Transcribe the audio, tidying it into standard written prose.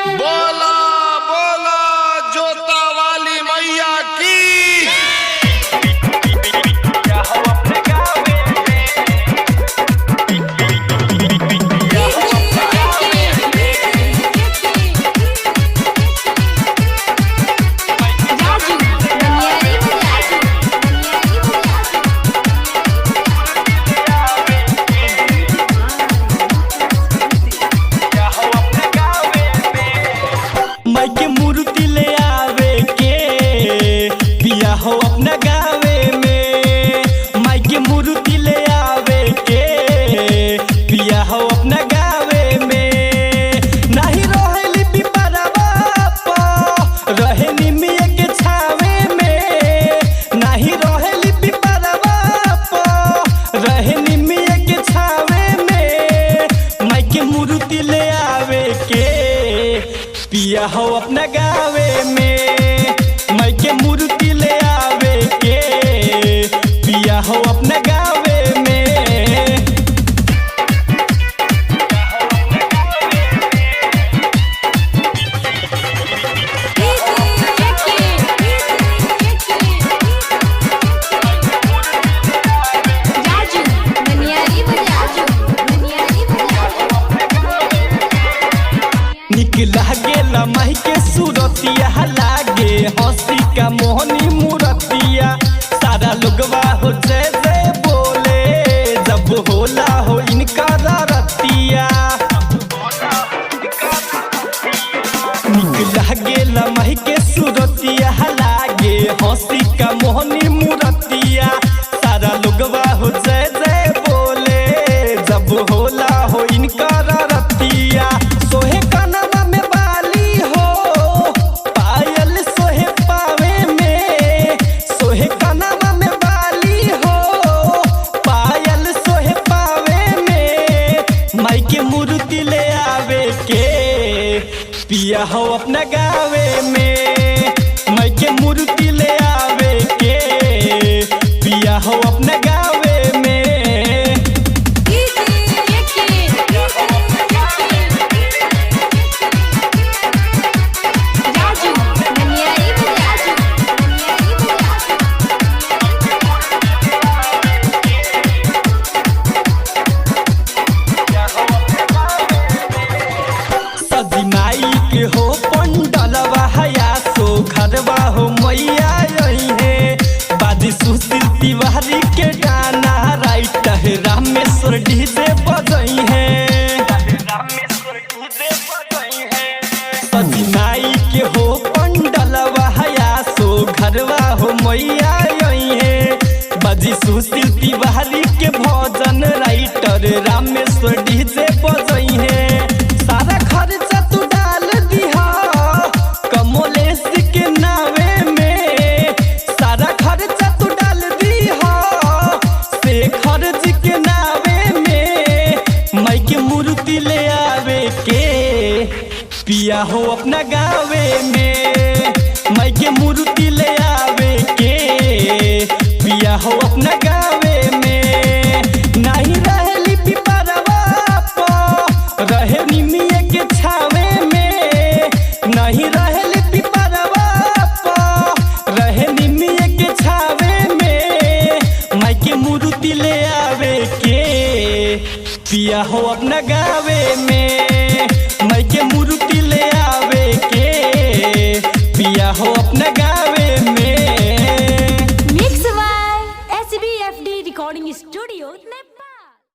बोला बोला जोता वाली मैया की। के मूर्ति ले आवे के पिया हो अपना गावे में। माई के मूर्ति ले आवे के पिया हो अपना गावे में। नहीं रहेली पिपरवा प रहे निमिया के छावे में। नहीं रहेली पिपरवा प रहे निमिया के छावे में। माई के मूर्ति ले आवे के पिया हो अपना गावे में। माई के मूर्ति ले आवे के पिया हो अपना गावे में। निक लागेला माई के सूरतिया लागे हंसी का मोहनी मूरतिया। सारा लोगवा हो जय जय बोले जब होला हो इनका रतिया। निक लागेला माई के सूरतिया लागे हंसी का मोहनी मूरतिया। सारा लोगवा हो जय जय बोले जब होला हो इनका रतिया। सोहे कनवा में बाली हो पायल सोहे पावे में। सोहे कनवा में बाली हो पायल सोहे पावे में। माई के मूर्ति ले आवे के पिया हो अपना गावे में। माई के मूर्ति ले आवे के पिया हो अपना गावे में। माई के हो पंडलवा हया सो घरवा हो मैया यही है। बादी सुशील तिवारी के गाना राइट है रामेश्वर डीजे बजई है। सजी माई के हो पंडलवा हया सो घरवा हो मैया यही है। बादी सुशील तिवारी के भजन राइटर रामेश्वर डीजे बजई है। सारा खर्चा तू डाल दिहा कमलेश के नावे में। सारा खर्चा तू डाल दिहा शेखर जी के नावे में। माई के मूर्ति ले आवे के पिया हो अपना गावे में। माई के मूर्ति ले आवे के पिया हो अपना गावे में। नहीं रहेली पिपरवा प रहे निमिया के छावे में। नहीं रहेली पिपरवा प रहे निमिया के छावे में। माई के मूर्ति ले आवे के पिया हो अपना गावे में। माई के मूर्ति ले आवे के पिया हो अपना गावे में। Mix by SBFD recording studio.